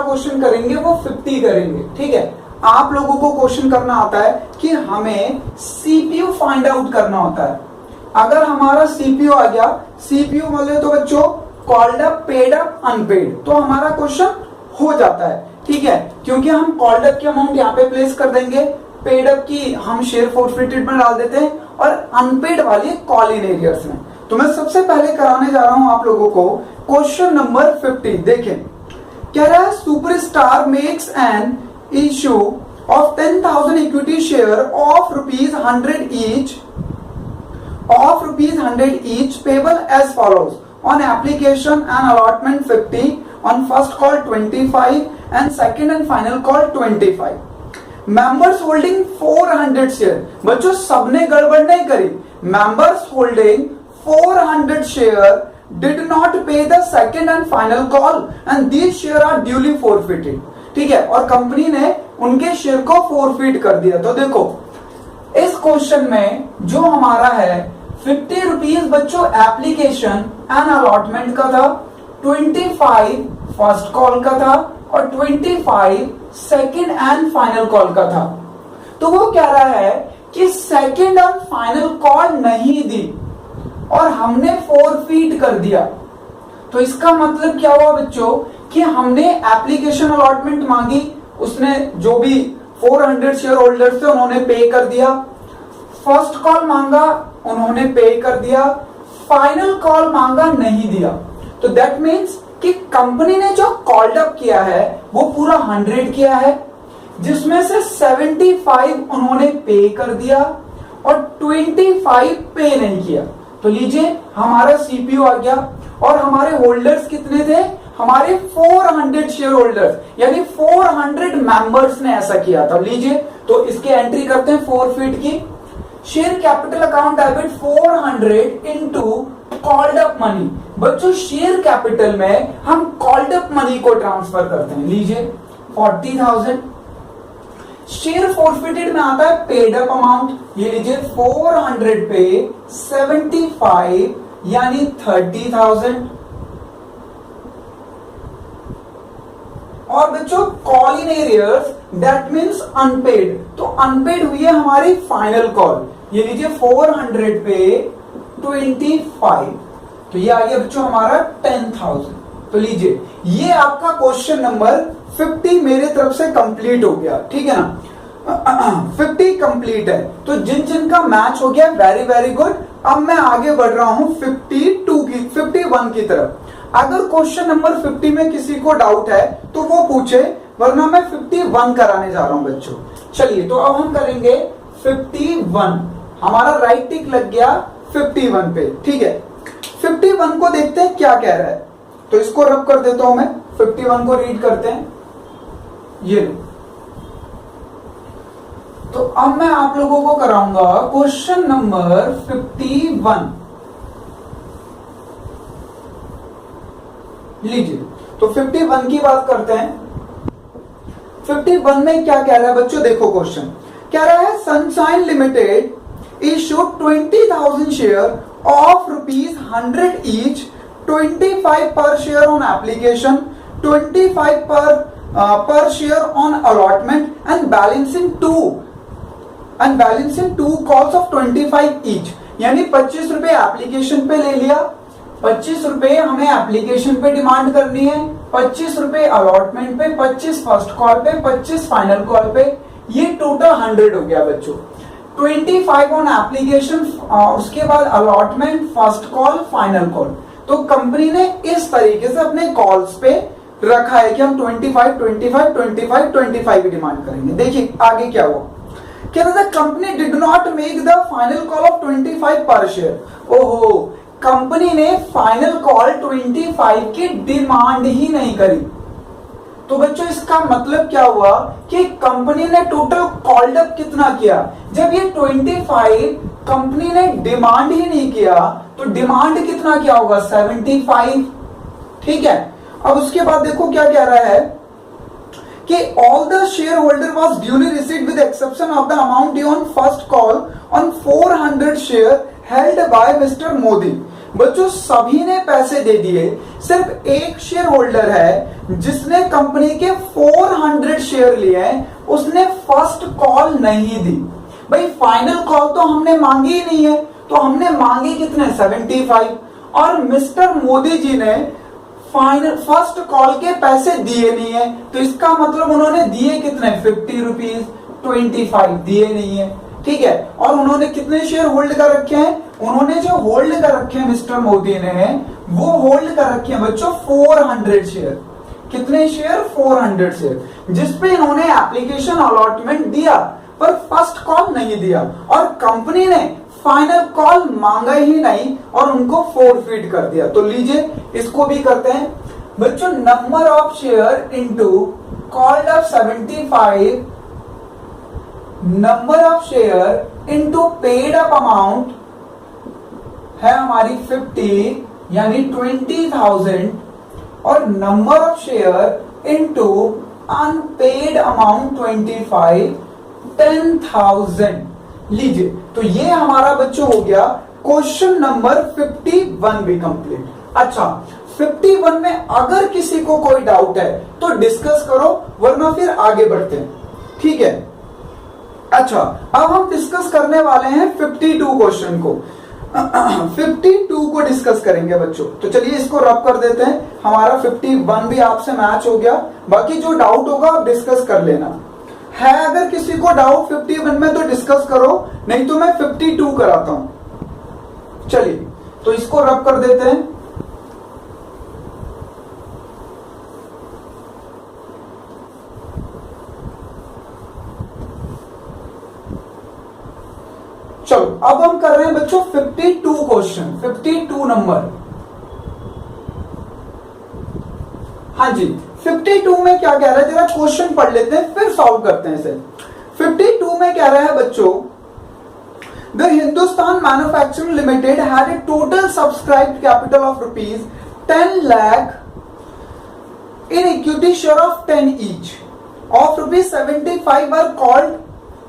Question करेंगे वो 50 करेंगे, ठीक है। आप लोगों को क्वेश्चन करना आता है कि हमें सीपीयू फाइंड आउट करना होता है। अगर हमारा सीपीयू आ गया, सीपीयू बोले तो बच्चों called up, paid up, unpaid, तो हमारा क्वेश्चन हो जाता है, ठीक है। क्योंकि हम कॉल्ड अप की अमाउंट यहाँ पे प्लेस कर देंगे, पेड अप की हम शेयर फोरफिटेड में डाल देते हैं और अनपेड वाली कॉल इन एरियर्स में। तो मैं सबसे पहले कराने जा रहा हूं आप लोगों को क्वेश्चन नंबर 50। देखें कह रहा है superstar makes an issue of 10,000 equity share of ₹100 each payable as follows: on application and allotment 50, on first call 25 and second and final call 25. Members holding 400 share, बच्चों सबने गड़बड़ नहीं करी। Members holding 400 share did not pay the second and final call and these share are duly forfeited, ठीक है। और company ने उनके शेयर को फोरफिट कर दिया। तो देखो इस क्वेश्चन में जो हमारा है 50 रुपीज बच्चों एप्लीकेशन एंड अलॉटमेंट का था, 25 फर्स्ट कॉल का था और 25 सेकेंड एंड फाइनल कॉल का था। तो वो कह रहा है कि सेकेंड एंड फाइनल कॉल नहीं दी और हमने फोरफिट कर दिया। तो इसका मतलब क्या हुआ बच्चों कि हमने एप्लीकेशन अलॉटमेंट मांगी, उसने जो भी 400 शेयर होल्डर्स थे उन्होंने पे कर दिया, फर्स्ट कॉल मांगा उन्होंने पे कर दिया, फाइनल कॉल मांगा नहीं दिया। तो दैट मीन्स कि कंपनी ने जो कॉल्ड अप किया है वो पूरा 100 किया है, जिसमें से 75 उन्होंने पे कर दिया और 25 पे नहीं किया। तो लीजिए हमारा सीपीयू आ गया और हमारे होल्डर्स कितने थे, हमारे 400 शेयर होल्डर्स, यानी 400 मेंबर्स ने ऐसा किया था। लीजिए तो इसकी एंट्री करते हैं फोरफिट की। Share capital account debit 400 into called up money. बच्चों शेयर कैपिटल में हम कॉल्ड अप मनी को ट्रांसफर करते हैं। लीजिए 40,000। शेयर फोरफिटेड में आता है पेड अप अमाउंट, ये लीजिए 400 पे 75 यानी 30,000। और बच्चों call in arrears that means unpaid, तो अनपेड हुई है हमारी फाइनल कॉल, ये लीजिए 400 पे 25, तो ये आ गया बच्चों हमारा 10,000। तो लीजिए ये आपका क्वेश्चन नंबर 50 मेरे तरफ से कंप्लीट हो गया, ठीक है ना। 50 कंप्लीट है। तो जिन जिन का मैच हो गया वेरी वेरी गुड। अब मैं आगे बढ़ रहा हूं 51 की तरफ। अगर क्वेश्चन नंबर 50 में किसी को डाउट है तो वो पूछे, वरना मैं 51 कराने जा रहा हूं बच्चों। चलिए तो अब हम करेंगे 51। हमारा राइट टिक लग गया 51 पे, ठीक है। 51 को देखते हैं क्या कह रहा है, तो इसको रब कर देता हूं मैं। 51 को रीड करते हैं, ये लो। तो अब मैं आप लोगों को कराऊंगा क्वेश्चन नंबर 51। लीजिए तो 51 की बात करते हैं। 51 में क्या कह रहा है बच्चों, देखो क्वेश्चन कह रहा है sunshine limited issued 20,000 share of ₹100 each, 25 per share on application, 25 per share on allotment and balancing two calls of 25 each, यानी 25 रुपए एप्लीकेशन पे ले लिया, 25 रुपए हमें एप्लीकेशन पे डिमांड करनी है, 25 रुपए अलॉटमेंट पे, 25 फर्स्ट कॉल पे, 25 फाइनल कॉल पे, ये टोटल 100 हो गया बच्चों। 25 ऑन एप्लीकेशन, उसके बाद allotment, first call, final call. तो कंपनी ने इस तरीके से अपने कॉल्स पे रखा है कि हम 25 की डिमांड करेंगे। देखिए आगे क्या हुआ, क्या the company did not make the final call of 25 पर शेयर। ओहो, कंपनी ने फाइनल कॉल 25 की डिमांड ही नहीं करी। तो बच्चों इसका मतलब क्या हुआ कि कंपनी ने टोटल कॉल्ड अप कितना किया, जब ये 25 कंपनी ने डिमांड ही नहीं किया तो डिमांड कितना क्या होगा, 75, ठीक है। अब उसके बाद देखो क्या कह रहा है कि all the share holder was duly received with exception of the amount due on first call on 400 share held by mister Modi. बच्चों सभी ने पैसे दे दिए, सिर्फ एक शेयर होल्डर है जिसने कंपनी के 400 शेयर लिए हैं, उसने फर्स्ट कॉल नहीं दी। भाई फाइनल कॉल तो हमने मांगी ही नहीं है, तो हमने मांगी कितने 75, और मिस्टर मोदी जी ने फाइनल फर्स्ट कॉल के पैसे दिए नहीं है, तो इसका मतलब उन्होंने दिए कितने 50 रुपीज, 25 दिए नहीं है। ठीक है, और उन्होंने कितने शेयर होल्ड कर रखे हैं, उन्होंने जो होल्ड कर रखे हैं मिस्टर मोदी ने, वो होल्ड कर रखे हैं बच्चों 400 शेयर। कितने शेयर 400 शेयर, जिसपे इन्होंने एप्लीकेशन अलॉटमेंट दिया पर फर्स्ट कॉल नहीं दिया, और कंपनी ने फाइनल कॉल मांगा ही नहीं और उनको फोरफिट कर दिया। तो लीजिए इसको भी करते हैं बच्चों। Number of share into called up 75, number of share into paid up amount है हमारी 50 यानी 20,000, और number of share into unpaid amount 25, 10,000। लीजिए तो ये हमारा बच्चों हो गया क्वेश्चन नंबर 51 भी कंप्लीट। अच्छा 51 में अगर किसी को कोई डाउट है तो डिस्कस करो, वरना फिर आगे बढ़ते हैं। ठीक है, अच्छा अब हम डिस्कस करने वाले हैं 52 क्वेश्चन को। 52 को डिस्कस करेंगे बच्चों, तो चलिए इसको रब कर देते हैं। हमारा 51 भी आपसे मैच हो गया, बाकी जो डाउट होगा आप डिस्कस कर लेना है। अगर किसी को डाउट 51 में तो डिस्कस करो, नहीं तो मैं 52 कराता हूं। चलिए तो इसको रब कर देते हैं। चलो अब हम कर रहे हैं बच्चों 52 क्वेश्चन, 52 नंबर। हाँ जी 52 में क्या कह रहा है, जरा क्वेश्चन पढ़ लेते हैं फिर सॉल्व करते हैं इसे। 52 में कह रहा है बच्चों, the Hindustan manufacturing limited had a total subscribed capital of rupees 10 lakh in equity share of 10 each of rupees 75 were called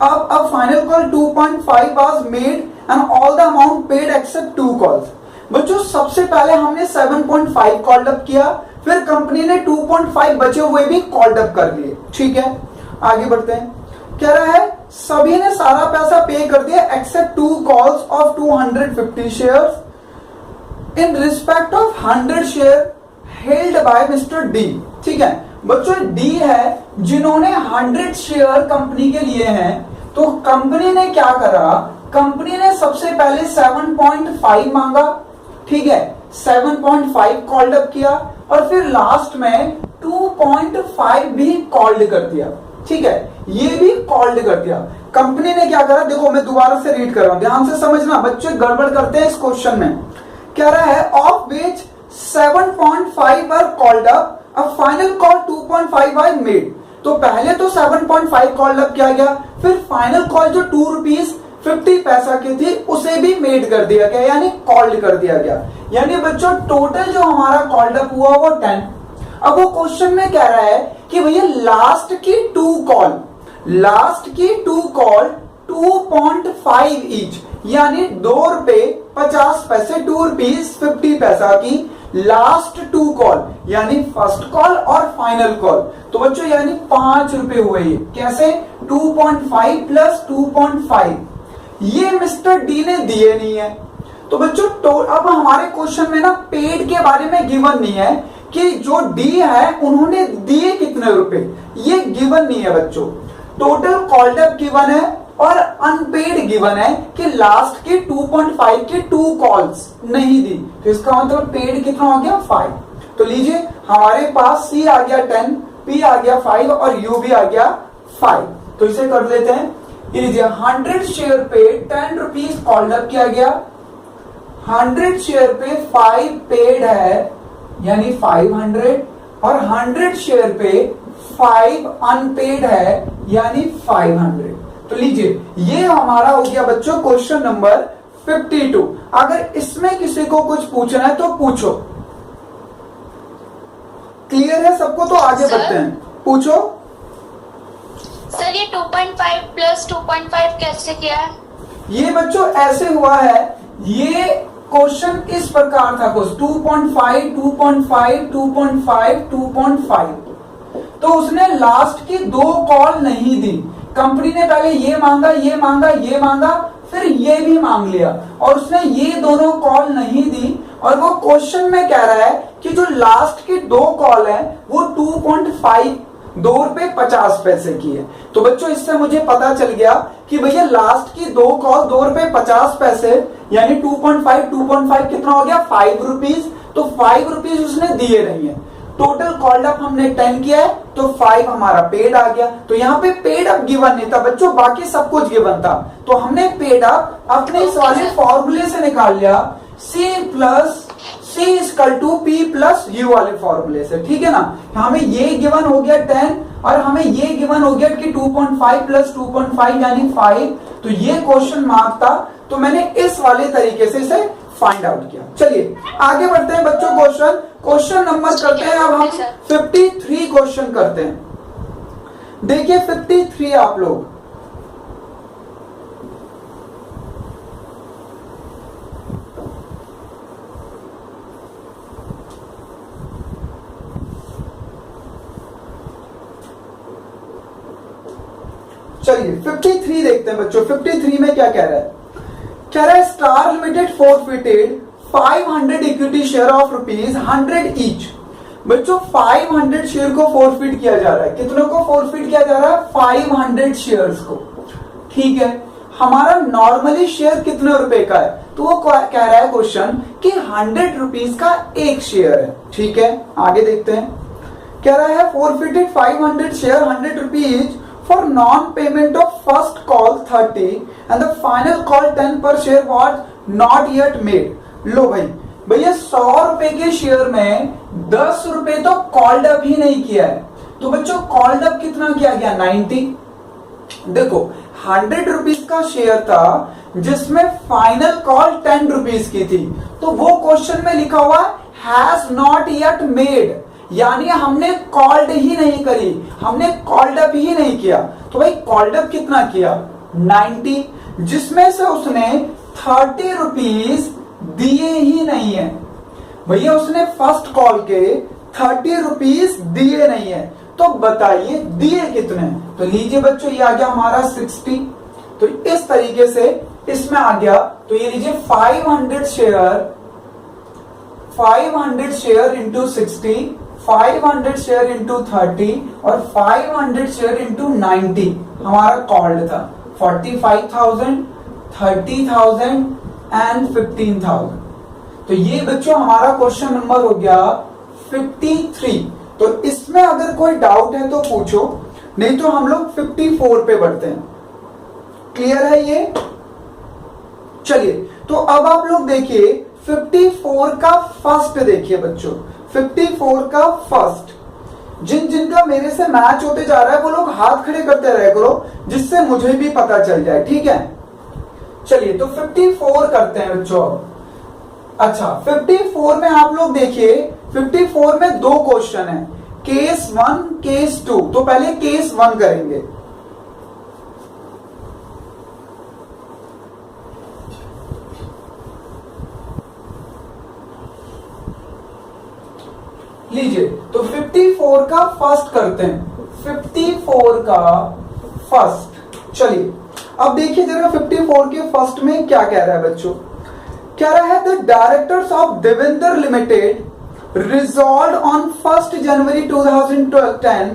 up. A final call 2.5 was made and all the amount paid except 2 calls. बच्चों सबसे पहले हमने 7.5 called up किया, फिर company ने 2.5 बचे हुए भी कॉल्ड अप कर लिए। ठीक है आगे बढ़ते हैं। कह रहा है सभी ने सारा पैसा पे कर दिया except 2 calls of 250 shares in respect of 100 share held by mister D. ठीक है बच्चों डी है जिन्होंने 100 शेयर कंपनी के लिए हैं, तो कंपनी ने क्या करा, कंपनी ने सबसे पहले 7.5 मांगा। ठीक है 7.5 कॉल्ड अप किया और फिर लास्ट में 2.5 भी कॉल्ड कर दिया। ठीक है ये भी कॉल्ड कर दिया। कंपनी ने क्या करा, देखो मैं दोबारा से रीड कर रहा हूं, ध्यान से समझना, बच्चे गड़बड़ करते हैं इस क्वेश्चन में। कह रहा है of which 7.5 were called up, a final call 2.5 was made. तो पहले तो 7.5 कॉल्ड अप किया गया, फिर फाइनल कॉल जो 2 रुपीज 50 पैसा की थी उसे भी मेड कर दिया गया, यानी कॉल्ड कर दिया गया। यानी बच्चों टोटल जो हमारा कॉल्ड अप हुआ वो 10। अब वो क्वेश्चन में कह रहा है कि भैया लास्ट की 2 कॉल, लास्ट की 2 कॉल 2.5 ईच, यानी 2 रुपए 50 पैसे, 2 रुपीज 50 पैसा की लास्ट 2 कॉल, यानी फर्स्ट कॉल और फाइनल कॉल। तो बच्चों यानी 5 रुपए हुए। ये कैसे, 2.5 प्लस 2.5, ये मिस्टर डी ने दिए नहीं है। तो बच्चों अब हमारे क्वेश्चन में ना पेड के बारे में गिवन नहीं है कि जो डी है उन्होंने दिए कितने रुपए, ये गिवन नहीं है बच्चों। टोटल कॉल्ड अप गिवन है और अनपेड गिवन है कि लास्ट के 2.5 के 2 कॉल्स नहीं दी, तो इसका मतलब पेड कितना हो गया 5। तो लीजिए हमारे पास सी आ गया 10, पी आ गया 5 और यू भी आ गया 5। तो इसे कर लेते हैं। लीजिए 100 शेयर पे 10 रुपीज कॉल्ड अप किया गया, 100 शेयर पे 5 पेड है यानी 500, और 100 शेयर पे 5 अनपेड है यानी 500। तो लीजिए ये हमारा हो गया बच्चों क्वेश्चन नंबर 52। अगर इसमें किसी को कुछ पूछना है तो पूछो। क्लियर है सबको? तो आगे बढ़ते हैं, पूछो। सर ये 2.5 प्लस 2.5 कैसे किया है? ये बच्चों ऐसे हुआ है, ये क्वेश्चन इस प्रकार था, कुछ 2.5 2.5 2.5 2.5। तो उसने लास्ट की 2 कॉल नहीं दी। कंपनी ने पहले ये मांगा, ये मांगा, ये मांगा, फिर ये भी मांग लिया, और उसने ये दोनों कॉल नहीं दी। और वो क्वेश्चन में कह रहा है कि जो लास्ट की 2 कॉल है वो 2.5 ₹2.50 की है। तो बच्चों इससे मुझे पता चल गया कि भैया लास्ट की 2 कॉल ₹2.50, यानी 2.5 कितना हो गया, 5 रुपीज। तो 5 रुपीज उसने दिए नहीं है। टोटल कॉल्ड अप हमने 10 किया है, तो 5 हमारा पेड आ गया। तो यहाँ पे पेड अप गिवन नहीं था बच्चों, बाकी सब कुछ गिवन था। तो हमने पेड अप अपने इस वाले फॉर्मूले से निकाल लिया, C equal to P plus U वाले फॉर्मूले से, ठीक है ना। हमें ये गिवन हो गया 10, और हमें ये गिवन हो गया कि 2.5 प्लस 2.5 यानी 5। तो ये क्वेश्चन मार्क था, तो मैंने इस वाले तरीके से इसे फाइंड आउट किया। चलिए आगे बढ़ते हैं बच्चों, क्वेश्चन नंबर करते हैं अब हम 53 क्वेश्चन करते हैं। देखिए 53 आप लोग, चलिए 53 देखते हैं बच्चों। 53 में क्या कह रहा है, कह रहा है star limited forfeited 500 equity share of ₹100 each. बच्चों 500 शेयर को फोरफिट किया जा रहा है। कितनों को फोरफिट किया जा रहा है, 500 शेयर्स को, ठीक है। हमारा नॉर्मली शेयर कितने रुपए का है, तो वो कह रहा है क्वेश्चन कि 100 रुपीज का एक शेयर है, ठीक है। आगे देखते हैं, कह रहा है forfeited 500 share 100 rupees for non-payment of first call 30 and the final call 10 per share was not yet made। लो भाई, भैया 100 रुपए के शेयर में 10 रुपए तो कॉल्ड अप ही नहीं किया है। तो बच्चों कॉल्ड अप कितना किया गया, 90। देखो 100 रुपीज का शेयर था जिसमें फाइनल कॉल 10 रुपीज की थी, तो वो क्वेश्चन में लिखा हुआ हैज नॉट येट मेड, यानी हमने कॉल्ड ही नहीं करी, हमने कॉल्ड अप ही नहीं किया। तो भाई कॉल्ड अप कितना किया, 90, जिसमें से उसने 30 रुपीज दिए ही नहीं है। भैया उसने फर्स्ट कॉल के 30 रुपीज दिए नहीं है, तो बताइए दिए कितने। तो लीजिए बच्चों, ये आ गया हमारा 60। तो इस तरीके से इसमें आ गया। तो ये लीजिए 500 शेयर इंटू 60, 500 शेयर इंटू 30 और 500 शेयर इंटू 90 हमारा कॉल्ड था। 45,000, 30,000 एंड 15,000। तो ये बच्चों हमारा क्वेश्चन नंबर हो गया 53। तो इसमें अगर कोई डाउट है तो पूछो, नहीं तो हम लोग 54 पे बढ़ते हैं। क्लियर है ये? चलिए तो अब आप लोग देखिए 54 का फर्स्ट देखिए बच्चों, 54 का फर्स्ट। जिनका मेरे से मैच होते जा रहा है वो लोग हाथ खड़े करते रहे करो, जिससे मुझे भी पता चल जाए, ठीक है। चलिए तो 54 करते हैं बच्चों। अच्छा 54 में आप लोग देखिए, 54 में 2 क्वेश्चन है, केस 1 केस 2। तो पहले केस 1 करेंगे। लीजिए तो 54 का फर्स्ट करते हैं, 54 का फर्स्ट। चलिए अब देखिए जरा 54 के फर्स्ट में क्या कह रहा है बच्चों। कह रहा है the directors of Devendra limited resolved on 1st January 2010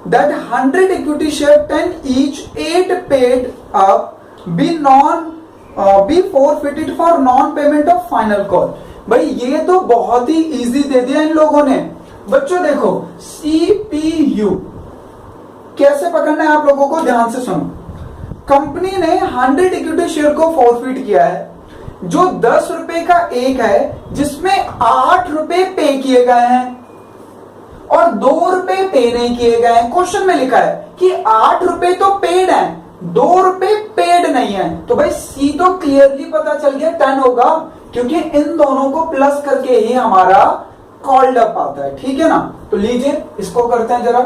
that 100 equity share 10 each 8 paid up be forfeited for non payment of final call। भाई ये तो बहुत ही इजी दे दिया इन लोगों ने। बच्चों देखो CPU कैसे पकड़ना है आप लोगों को, ध्यान से सुनो। कंपनी ने 100 इक्विटी शेयर को फॉरफिट किया है, जो 10 रुपए का एक है, जिसमें 8 रुपए पे किए गए हैं और 2 रुपए पे नहीं किए गए हैं। क्वेश्चन में लिखा है कि 8 रुपए तो पेड है, 2 रुपए पेड नहीं है। तो भाई सी तो क्लियरली पता चल गया 10 होगा, क्योंकि इन दोनों को प्लस करके ही हमारा कॉल्ड अप आता है, ठीक है ना। तो लीजिए इसको करते हैं जरा।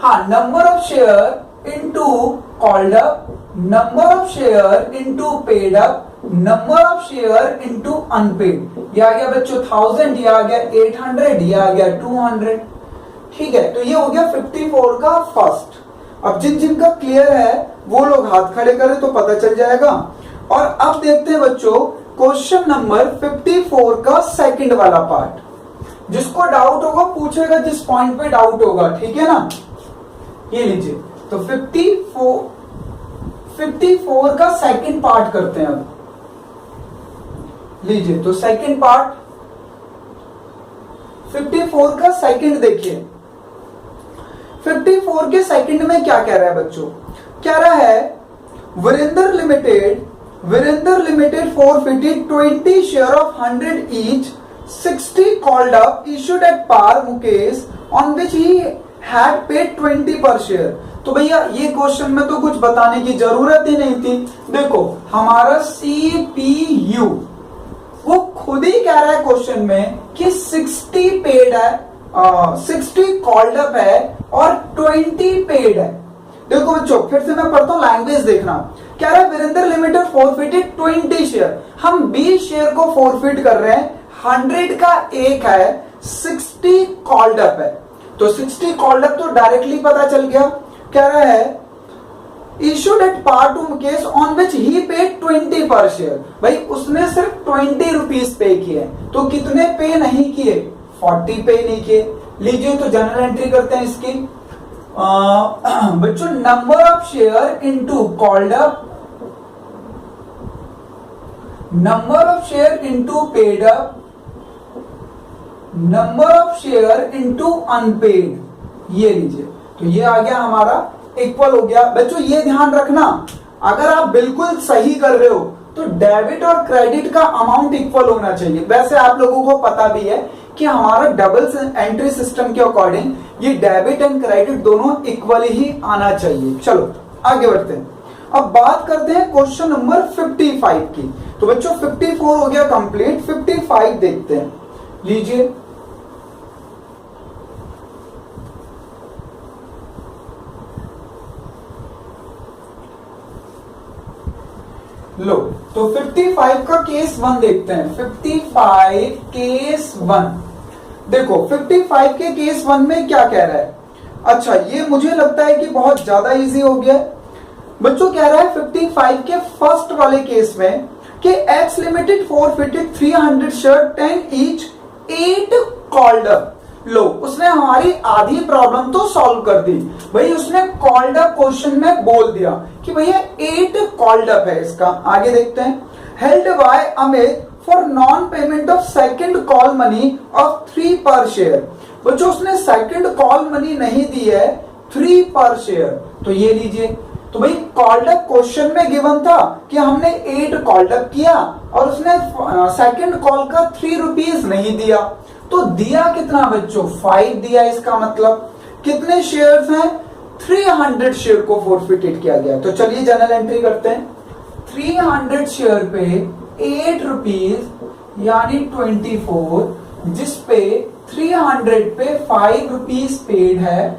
हाँ, number of share into called up, number of share into paid up, number of share into unpaid, ये आ गया बच्चों 1000, ये आ गया 800, ये आ गया 200। ठीक है, तो ये हो गया 54 का फर्स्ट। अब जिन जिनका क्लियर है वो लोग हाथ खड़े करें तो पता चल जाएगा। और अब देखते हैं बच्चों क्वेश्चन नंबर 54 का सेकंड वाला पार्ट। जिसको डाउट होगा पूछेगा, जिस पॉइंट पे डाउट होगा, ठीक है ना। ये लीजिए, तो 54 का सेकंड पार्ट करते हैं। अब लीजिए, तो सेकंड पार्ट 54 का सेकंड देखिए। 54 के सेकंड में क्या कह रहा है बच्चों? कह रहा है Virendra limited forfeited 20 share of 100 each, 60 called up, issued at par Mukesh, on which he had paid 20 per share। तो भैया ये क्वेश्चन में तो कुछ बताने की जरूरत ही नहीं थी। देखो हमारा CPU वो खुद ही कह रहा है क्वेश्चन में कि 60 पेड है, 60 कॉल्ड अप है और 20 पेड है। देखो बच्चों फिर से मैं पढ़ता हूं, लैंग्वेज देखना। कह रहा है वीरेंद्र लिमिटेड फॉरफिटेड 20 शेयर, हम 20 शेयर को फॉरफिट कर रहे हैं। 100 का एक है, 60 कॉल्ड अप है, तो 60 कॉल्ड अप तो डायरेक्टली पता चल गया। कह रहा है issued at par to Mukesh on which he paid 20 per share. भाई उसने सिर्फ 20 रुपीज पे किए, तो कितने पे नहीं किए? 40 पे नहीं किए। लीजिए तो जनरल एंट्री करते हैं इसकी। बच्चों number of share into called up, number of share into paid up, number of share into unpaid. ये लीजिए, तो ये आ गया हमारा इक्वल हो गया। बच्चों ये ध्यान रखना, अगर आप बिल्कुल सही कर रहे हो तो डेबिट और क्रेडिट का अमाउंट इक्वल होना चाहिए। वैसे आप लोगों को पता भी है कि हमारा डबल एंट्री सिस्टम के अकॉर्डिंग ये डेबिट एंड क्रेडिट दोनों इक्वल ही आना चाहिए। चलो आगे बढ़ते हैं। अब बात करते हैं क्वेश्चन नंबर 55 की। तो बच्चों 54 हो गया कंप्लीट, 55 देखते हैं। लीजिए, लो तो 55 का केस 1 देखते हैं। 55 केस 1 देखो, 55 के केस 1 में क्या कह रहा है? अच्छा ये मुझे लगता है कि बहुत ज्यादा इजी हो गया। बच्चों कह रहा है 55 के फर्स्ट वाले केस में कि X limited forfeited 300 share 10 each 8 called up. लो उसने हमारी आधी प्रॉब्लम तो सॉल्व कर दी। भाई उसने कॉल्ड अप क्वेश्चन में बोल दिया कि भैया 8 कॉल्ड अप है इसका। आगे देखते हैं। Held by Amit for non payment of second call money of 3 पर शेयर। बच्चों उसने सेकंड कॉल मनी नहीं दी है, 3 पर शेयर। तो ये लीजिए, तो भाई कॉल्ड अप क्वेश्चन में गिवन था कि हमने 8 कॉल्ड अप किया और उसने सेकंड कॉल का 3 रुपीज नहीं दिया। तो दिया कितना बच्चों? 5 दिया। इसका मतलब कितने शेयर्स हैं? 300 शेयर को फॉरफिटेड किया गया। तो चलिए जनरल एंट्री करते हैं। 300 शेयर पे 8 रुपीज यानी 24, जिसपे 300 पे 5 रुपीज पेड है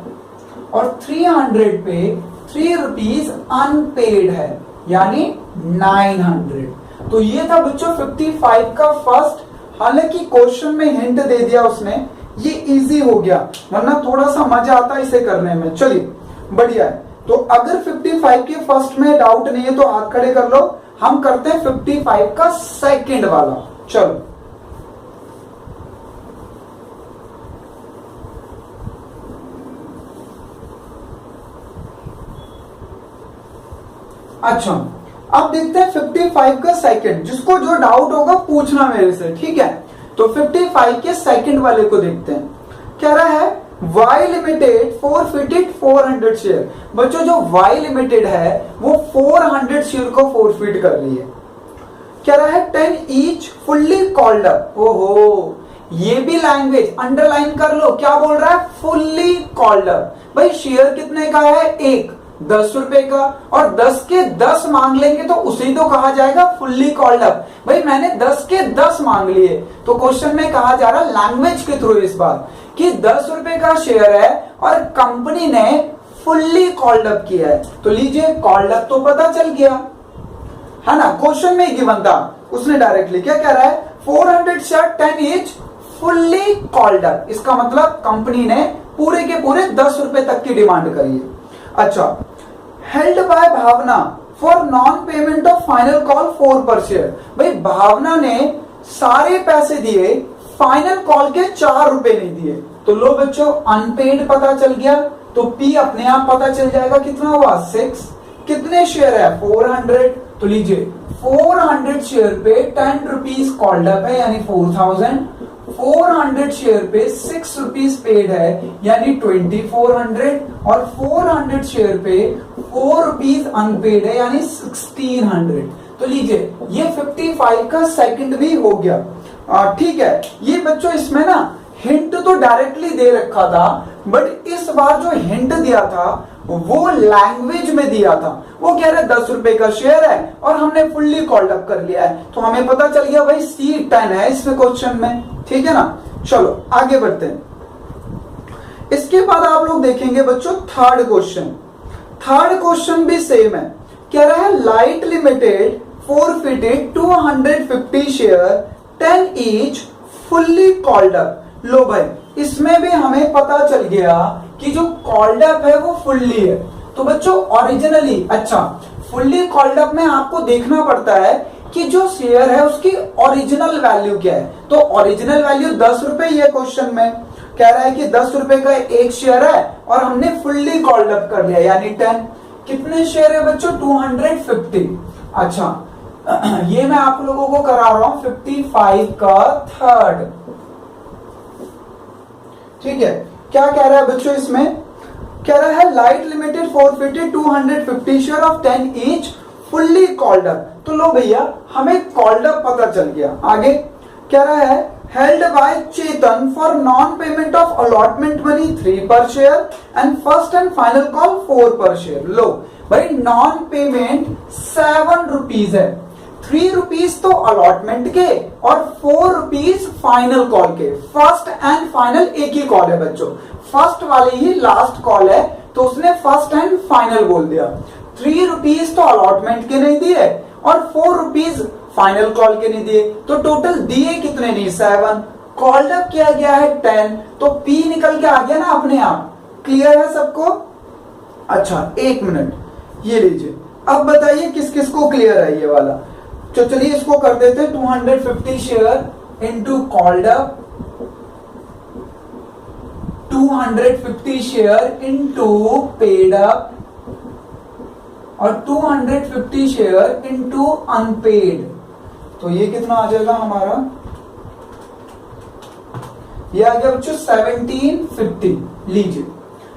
और 300 पे 3 रुपीज अनपेड है यानी 900। तो ये था बच्चों 55 का फर्स्ट। हालांकि क्वेश्चन में हिंट दे दिया उसने, ये इजी हो गया, वरना थोड़ा सा मजा आता इसे करने में। चलिए बढ़िया है। तो अगर 55 के फर्स्ट में डाउट नहीं है तो हाथ खड़े कर लो। हम करते हैं 55 का सेकंड वाला। चलो अच्छा अब देखते हैं 55 का सेकंड। जिसको जो डाउट होगा पूछना मेरे से, ठीक है। तो 55 के सेकंड वाले को देखते हैं। कह रहा है वाई लिमिटेड फॉरफिटेड 400 शेयर। बच्चों जो वाई लिमिटेड है वो 400 शेयर को फॉरफिट कर रही है। कह रहा है 10 ईच फुल्ली कॉल्ड अप। ओहो, ये भी लैंग्वेज अंडरलाइन कर लो। क्या बोल रहा है? Fully called up. भाई शेयर कितने का है? 1, 10 रुपए का, और 10 के 10 मांग लेंगे तो उसे तो कहा जाएगा फुल्ली कॉल्ड अप। भाई मैंने 10 के 10 मांग लिए, तो क्वेश्चन में कहा जा रहा लैंग्वेज के थ्रू इस बार कि 10 रुपए का शेयर है और कंपनी ने फुल्ली कॉल्ड अप किया है। तो लीजिए कॉल्ड अप तो पता चल गया। है ना, क्वेश्चन में ही गिवन था, उसने डायरेक्टली क्या कह रहा है, 400 share 10 each fully called up. इसका मतलब कंपनी ने पूरे के पूरे 10 रुपए तक की डिमांड करी है। अच्छा, held by Bhavana for non payment of final call 4 per share. भाई भावना ने सारे पैसे दिए, फाइनल कॉल के 4 रुपए नहीं दिए, तो लो बच्चों अनपेड पता चल गया, तो पी अपने आप पता चल जाएगा, कितना हुआ 6। कितने शेयर है 400, तो लीजिए 400 शेयर पे 10 रुपीज कॉल्ड अप है यानी 4000, 400 शेयर पे 6 रुपीज पेड है यानी 2400, और 400 शेयर पे 4 रुपीज अनपेड है यानी 1600। तो लीजिए ये 55 का सेकंड भी हो गया। ठीक है, ये बच्चों इसमें ना हिंट तो डायरेक्टली दे रखा था, बट इस बार जो हिंट दिया था वो लैंग्वेज में दिया था। वो कह रहे 10 रुपए का शेयर है और हमने फुल्ली कॉल्ड अप कर लिया है, तो हमें पता चल गया भाई C 10 है इसमें क्वेश्चन में। ठीक है ना, चलो आगे बढ़ते हैं। इसके बाद आप लोग देखेंगे बच्चों थर्ड क्वेश्चन। थर्ड क्वेश्चन भी सेम है, कह रहा है light limited forfeited 250 share 10 each fully called up. लो भाई इसमें भी हमें पता चल गया कि जो कॉल्ड अप है वो फुल्ली है। तो बच्चों ओरिजिनली, अच्छा फुल्ली कॉल्ड अप में आपको देखना पड़ता है कि जो शेयर है उसकी ओरिजिनल वैल्यू क्या है। तो ओरिजिनल वैल्यू 10 रुपए, ये क्वेश्चन में कह रहा है कि 10 रुपए का एक शेयर है और हमने फुल्ली कॉल्ड अप कर लिया यानी 10। कितने शेयर है बच्चों 250। अच्छा ये मैं आप लोगों को करा रहा हूं 55 का थर्ड। ठीक है, क्या कह रहा है बच्चों इसमें, कह रहा है light limited forfeited 250 share of 10 each fully called up. तो लो भैया हमें कॉल्ड अप पता चल गया। आगे कह रहा है held by Chetan for non payment of allotment money 3 पर share and first and final call 4 per share. लो भाई नॉन पेमेंट 7 रुपीज है, 3 रुपीज तो अलॉटमेंट के और 4 रुपीज फाइनल कॉल के। फर्स्ट एंड फाइनल एक ही कॉल है बच्चों, फर्स्ट वाली ही लास्ट कॉल है, तो उसने फर्स्ट एंड फाइनल बोल दिया। 3 रुपीज तो अलॉटमेंट के नहीं दिए और 4 रुपीज फाइनल कॉल के नहीं दिए, तो टोटल दिए कितने नहीं 7। कॉल्ड अप किया गया है 10, तो पी निकल के आ गया ना अपने आप। क्लियर है सबको? अच्छा एक मिनट, ये लीजिए अब बताइए किस किस को क्लियर है ये वाला। तो चलिए इसको कर देते हैं 250 share into called up, 250 share into paid up और 250 शेयर इंटू अनपेड। तो ये कितना आ जाएगा हमारा, ये आ गया बच्चों 1750। लीजिए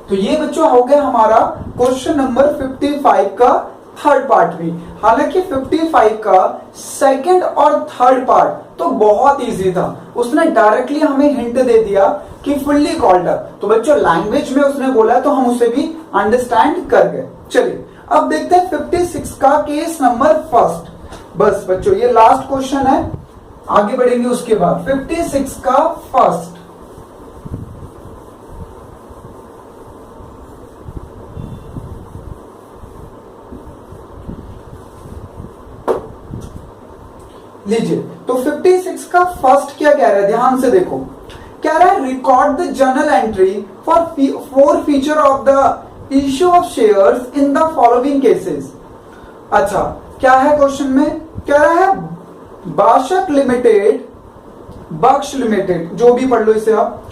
तो ये बच्चों हो गया हमारा क्वेश्चन नंबर 55 का थर्ड पार्ट भी। हालांकि 55 का सेकंड और थर्ड पार्ट तो बहुत इजी था, उसने डायरेक्टली हमें हिंट दे दिया कि फुल्ली कॉल्ड अप। तो बच्चों लैंग्वेज में उसने बोला तो हम उसे भी अंडरस्टैंड कर गए। चलिए अब देखते हैं 56 का केस नंबर फर्स्ट। बस बच्चों ये लास्ट क्वेश्चन है, आगे बढ़ेंगे उसके बाद। 56 का फर्स्ट, लीजिए तो 56 का फर्स्ट क्या कह रहा है, ध्यान से देखो। कह रहा है record the journal entry for feature of the issue of shares in the following cases. अच्छा क्या है क्वेश्चन में, कह रहा है बाशक लिमिटेड, बख्श लिमिटेड, जो भी पढ़ लो इसे आप,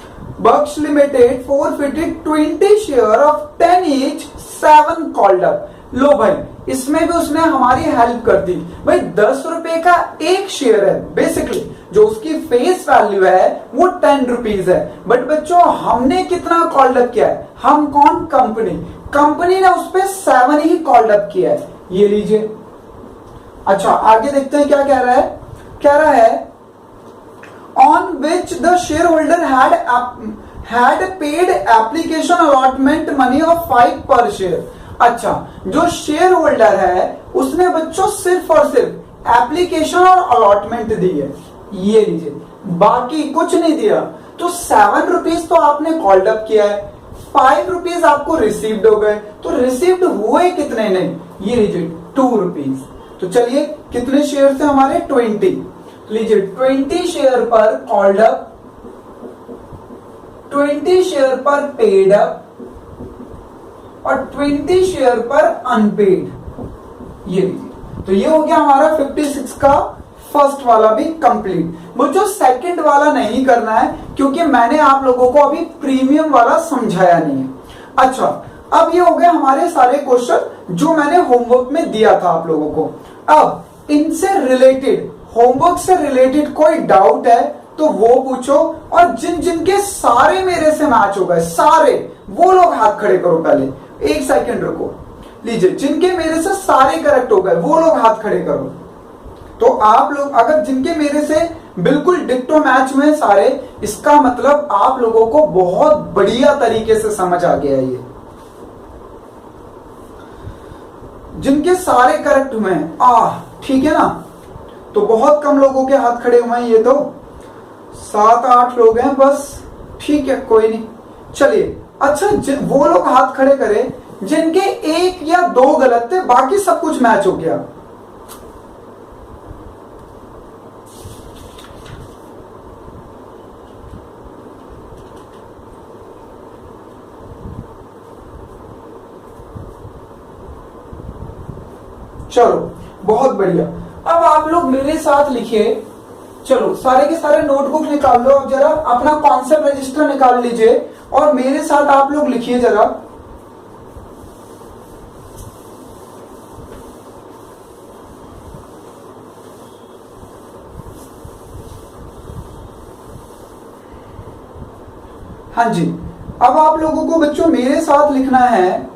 Bakhsh limited forfeited 20 share of 10 each 7 called up. लो भाई इसमें भी उसने हमारी हेल्प कर दी। भाई 10 रुपए का एक शेयर है, बेसिकली जो उसकी फेस वैल्यू है वो 10 रुपीज है, बट बच्चों हमने कितना कॉल्ड अप किया है, हम कौन, कंपनी, कंपनी ने उस पर 7 ही कॉल्ड अप किया है। ये लीजिए। अच्छा आगे देखते हैं क्या कह रहा है, कह रहा है on which the share holder had paid application allotment money of 5 पर शेयर। अच्छा जो शेयर होल्डर है उसने बच्चों सिर्फ और सिर्फ एप्लीकेशन और अलॉटमेंट दी है, ये लीजिए, बाकी कुछ नहीं दिया। तो 7 रुपीज तो आपने कॉल्ड अप किया है, 5 रुपीज आपको रिसीव्ड हो गए, तो रिसीव्ड हुए कितने नहीं, ये लीजिए 2 रुपीज। तो चलिए कितने शेयर थे हमारे 20, लीजिए 20 शेयर पर कॉल्ड अप, 20 शेयर पर पेड अप और 20 शेयर पर अनपेड, ये लीजिए। तो ये हो गया हमारा 56 का फर्स्ट वाला भी कंप्लीट। मुझे सेकंड वाला नहीं करना है क्योंकि मैंने आप लोगों को अभी प्रीमियम वाला समझाया नहीं है। अच्छा, अब ये हो गए हमारे सारे क्वेश्चन जो मैंने होमवर्क में दिया था आप लोगों को। अब इनसे रिलेटेड, होमवर्क से रिलेटेड कोई डाउट है तो वो पूछो, और जिन जिन के सारे मेरे से मैच हो गए सारे, वो लोग हाथ खड़े करो। पहले एक सेकंड रुको, लीजिए जिनके मेरे से सारे करेक्ट हो गए वो लोग हाथ खड़े करो। तो आप लोग अगर जिनके मेरे से बिल्कुल डिक्टो मैच में सारे, इसका मतलब आप लोगों को बहुत बढ़िया तरीके से समझ आ गया ये। जिनके सारे करेक्ट हुए हैं, ठीक है ना, तो बहुत कम लोगों के हाथ खड़े हुए हैं, ये तो 7-8 लोग हैं बस, ठीक है कोई नहीं। चलिए अच्छा, वो लोग हाथ खड़े करें जिनके 1 या 2 गलत थे, बाकी सब कुछ मैच हो गया। चलो बहुत बढ़िया। अब आप लोग मेरे साथ लिखिए, चलो सारे के सारे नोटबुक निकाल लो, अब जरा अपना कॉन्सेप्ट रजिस्टर निकाल लीजिए और मेरे साथ आप लोग लिखिए जरा। हाँ जी, अब आप लोगों को बच्चों मेरे साथ लिखना है,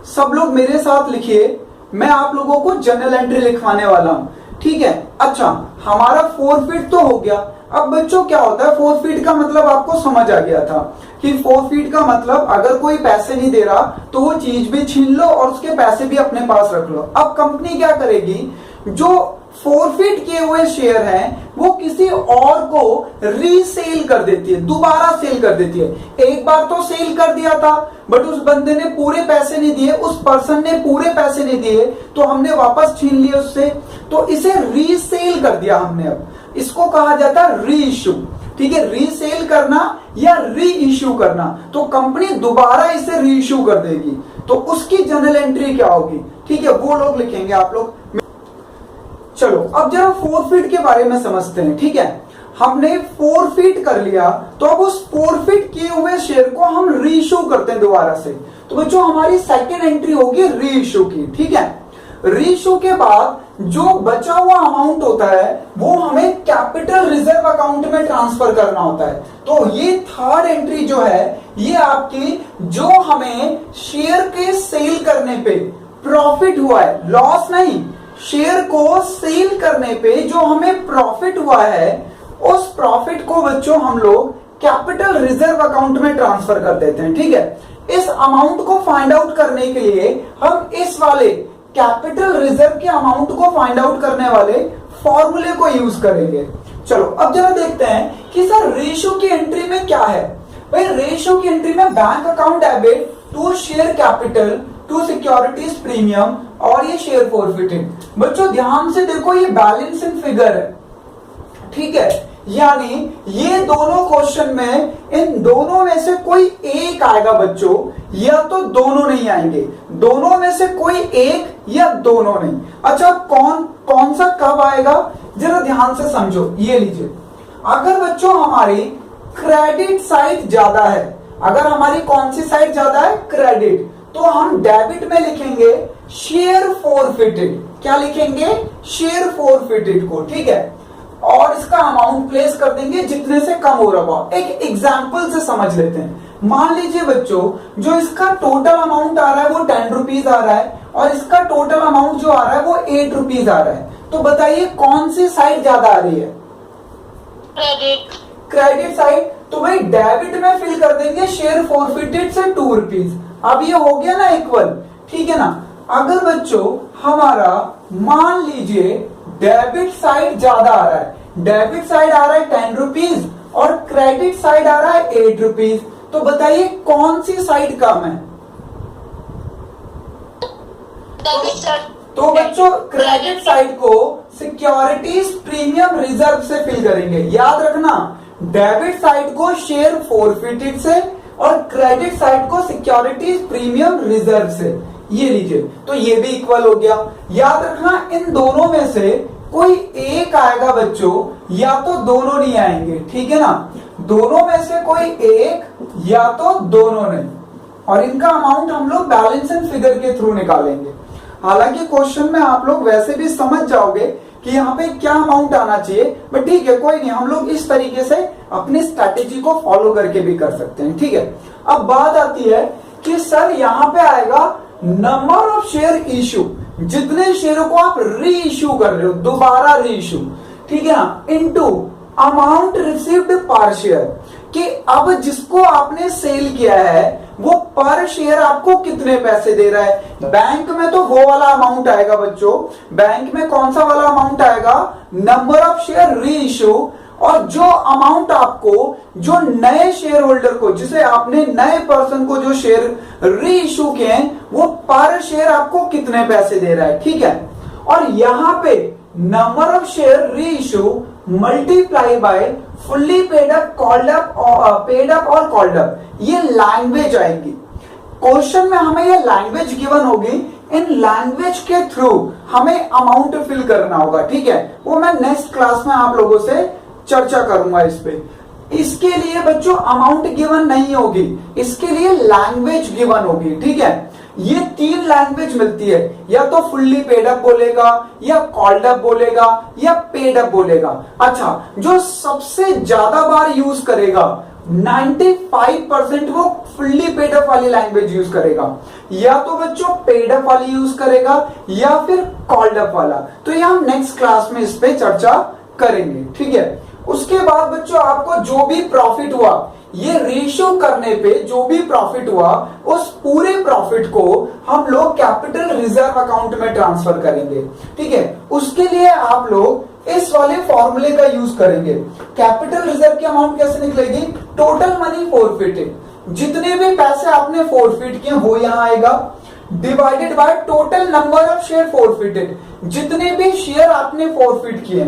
सब लोग मेरे साथ लिखिए। मैं आप लोगों को जर्नल एंट्री लिखवाने वाला हूं, ठीक है। अच्छा, हमारा फोरफिट तो हो गया। अब बच्चों क्या होता है फोरफिट का मतलब, आपको समझ आ गया था कि फोरफिट का मतलब अगर कोई पैसे नहीं दे रहा तो वो चीज भी छीन लो और उसके पैसे भी अपने पास रख लो। अब कंपनी क्या करेगी, जो फोरफिट किए हुए शेयर हैं वो किसी और को रीसेल कर देती है, दोबारा सेल कर देती है। एक बार तो सेल कर दिया था बट उस बंदे ने पूरे पैसे नहीं दिए, उस पर्सन ने पूरे पैसे नहीं दिए, तो हमने वापस छीन लिए उससे, तो इसे रीसेल कर दिया हमने। अब इसको कहा जाता है री इश्यू, ठीक है। रीसेल करना या री इश्यू करना, तो कंपनी दोबारा इसे री इश्यू कर देगी, तो उसकी जर्नल एंट्री क्या होगी, ठीक है, वो लोग लिखेंगे आप लोग। चलो अब जरा फोरफिट के बारे में समझते हैं, ठीक है। हमने फोरफिट कर लिया, तो अब उस फोरफिट किए हुए शेयर को हम रीइश्यू करते हैं दोबारा से। तो बच्चों हमारी सेकेंड एंट्री होगी रीइश्यू की, ठीक है। रीइश्यू के बाद जो बचा हुआ अमाउंट होता है वो हमें कैपिटल रिजर्व अकाउंट में ट्रांसफर करना होता है। तो ये थर्ड एंट्री जो है ये आपकी, जो हमें शेयर के सेल करने पे प्रॉफिट हुआ है, लॉस नहीं, शेयर को सेल करने पे जो हमें प्रॉफिट हुआ है, उस प्रॉफिट को बच्चों हम लोग कैपिटल रिजर्व अकाउंट में ट्रांसफर कर देते हैं, ठीक है। इस अमाउंट को फाइंड आउट करने के लिए हम इस वाले कैपिटल रिजर्व के अमाउंट को फाइंड आउट करने वाले फॉर्मूले को यूज करेंगे। चलो अब जरा देखते हैं कि सर रेशियो की एंट्री में क्या है। भाई रेशियो की एंट्री में bank account debit to share capital to securities premium और ये शेयर फॉरफिटेड। बच्चों ध्यान से देखो, ये बैलेंसिंग फिगर है, ठीक है। यानी ये दोनों क्वेश्चन में इन दोनों में से कोई एक आएगा बच्चों, या तो दोनों नहीं आएंगे, दोनों में से कोई एक या दोनों नहीं। अच्छा कौन सा कब आएगा जरा ध्यान से समझो। ये लीजिए, अगर बच्चों हमारी क्रेडिट साइड ज्यादा है, अगर हमारी कौन सी साइड ज्यादा है, क्रेडिट, तो हम डेबिट में लिखेंगे शेयर फॉरफिटेड। क्या लिखेंगे, शेयर फॉरफिटेड को, ठीक है। और इसका अमाउंट प्लेस कर देंगे जितने से कम हो रहा हो। एक एग्जाम्पल से समझ लेते हैं। मान लीजिए बच्चों, जो इसका टोटल अमाउंट आ रहा है वो 10 रुपीज आ रहा है और इसका टोटल अमाउंट जो आ रहा है वो 8 रुपीज आ रहा है। तो बताइए कौन सी साइड ज्यादा आ रही है, क्रेडिट साइड। तो भाई डेबिट में फिल कर देंगे शेयर फॉरफिटेड से 2 रुपीज। अब ये हो गया ना इक्वल, ठीक है ना। अगर बच्चों हमारा मान लीजिए डेबिट साइड ज्यादा आ रहा है, डेबिट साइड आ रहा है 10 रुपीज और क्रेडिट साइड आ रहा है 8 रुपीज, तो बताइए कौन सी साइड कम है। तो बच्चों क्रेडिट साइड को सिक्योरिटीज प्रीमियम रिजर्व से फिल करेंगे। याद रखना, डेबिट साइड को शेयर फोरफिटेड से और क्रेडिट साइड को सिक्योरिटीज प्रीमियम रिजर्व से। ये लीजिए, तो ये भी इक्वल हो गया। याद रखना, इन दोनों में से कोई एक आएगा बच्चों, या तो दोनों नहीं आएंगे, ठीक है ना। दोनों में से कोई एक या तो दोनों नहीं, और इनका अमाउंट हम लोग बैलेंस एंड फिगर के थ्रू निकालेंगे। हालांकि क्वेश्चन में आप लोग वैसे भी समझ जाओगे कि यहाँ पे क्या अमाउंट आना चाहिए, बट ठीक है, कोई नहीं, हम लोग इस तरीके से अपनी स्ट्रैटेजी को फॉलो करके भी कर सकते हैं, ठीक है। अब बात आती है कि सर यहाँ पे आएगा नंबर ऑफ शेयर इश्यू, जितने शेयरों को आप री इश्यू कर रहे हो, दोबारा री इश्यू, ठीक है ना, इनटू अमाउंट रिसीव्ड पर शेयर, कि अब जिसको आपने सेल किया है वो पर शेयर आपको कितने पैसे दे रहा है। बैंक में तो वो वाला अमाउंट आएगा बच्चों, बैंक में कौन सा वाला अमाउंट आएगा, नंबर ऑफ शेयर री इश्यू, और जो अमाउंट आपको जो नए शेयर होल्डर को, जिसे आपने नए पर्सन को जो शेयर री इश्यू किए हैं, वो पर शेयर आपको कितने पैसे दे रहा है, ठीक है। और यहां पे नंबर ऑफ शेयर री issue multiply by fully paid up, called up, paid up और कॉल्ड अप, ये लैंग्वेज आएंगी। क्वेश्चन में हमें ये लैंग्वेज गिवन होगी, इन लैंग्वेज के थ्रू हमें अमाउंट फिल करना होगा, ठीक है। वो मैं नेक्स्ट क्लास में आप लोगों से चर्चा करूंगा इस पे। इसके लिए बच्चों अमाउंट गिवन नहीं होगी, इसके लिए लैंग्वेज गिवन होगी, ठीक है। ये तीन लैंग्वेज मिलती है, या तो फुल्ली पेड अप बोलेगा, या कॉल्ड अप बोलेगा, या पेड अप बोलेगा। अच्छा, जो सबसे ज्यादा बार यूज करेगा 95% वो फुल्ली पेड अप वाली लैंग्वेज यूज करेगा, या तो बच्चों पेड अप वाली यूज करेगा, या फिर कॉल्ड अप वाला। तो ये हम नेक्स्ट क्लास में इस पे चर्चा करेंगे, ठीक है। उसके बाद बच्चों आपको जो भी प्रॉफिट हुआ, ये रेशियो करने पे जो भी प्रॉफिट हुआ, उस पूरे प्रॉफिट को हम लोग कैपिटल रिजर्व अकाउंट में ट्रांसफर करेंगे, ठीक है। उसके लिए आप लोग इस वाले फॉर्मूले का यूज करेंगे। कैपिटल रिजर्व की अमाउंट कैसे निकलेगी, टोटल मनी फोरफिटेड, जितने भी पैसे आपने फोरफिट किए वो यहां आएगा, divided by total number of share forfeited, जितने भी शेयर आपने फोरफिट किए,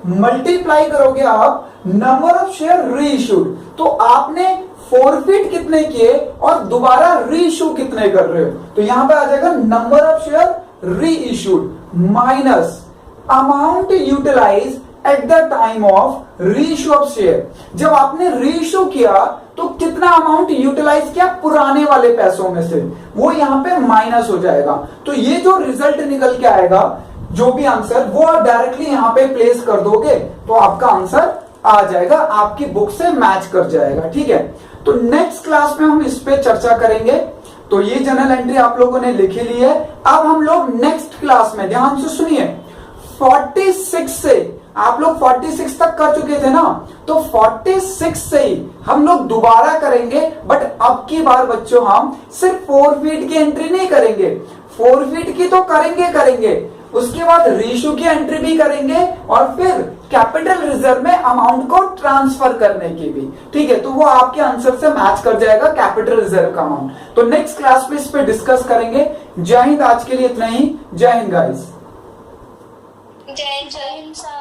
मल्टीप्लाई करोगे आप number of share re issued, तो आपने फोरफिट कितने किए और दोबारा री इश्यू कितने कर रहे हो। तो यहां पे आ जाएगा number of share re issued minus amount utilize at the time of re issue of share. जब आपने री इश्यू किया तो कितना अमाउंट यूटिलाइज किया पुराने वाले पैसों में से, वो यहां पे माइनस हो जाएगा। तो ये जो रिजल्ट निकल के आएगा, जो भी आंसर, वो आप डायरेक्टली यहां पे प्लेस कर दोगे तो आपका आंसर आ जाएगा, आपकी बुक से मैच कर जाएगा, ठीक है। तो नेक्स्ट क्लास में हम इस पे चर्चा करेंगे। तो ये जनरल एंट्री आप लोगों ने लिखी ली है। अब हम लोग नेक्स्ट क्लास में, ध्यान से सुनिए, 46 से आप लोग 46 तक कर चुके थे ना, तो 46 से ही हम लोग दोबारा करेंगे, बट अब की बार बच्चों हम सिर्फ फोरफिट की एंट्री नहीं करेंगे, फोरफिट की तो करेंगे, उसके बाद रेशियो की एंट्री भी करेंगे, और फिर कैपिटल रिजर्व में अमाउंट को ट्रांसफर करने की भी, ठीक है। तो वो आपके आंसर से मैच कर जाएगा कैपिटल रिजर्व का अमाउंट। तो नेक्स्ट क्लास में इस पे डिस्कस करेंगे। जय हिंद, आज के लिए इतना ही। जय हिंद गाइस। जय हिंद सर।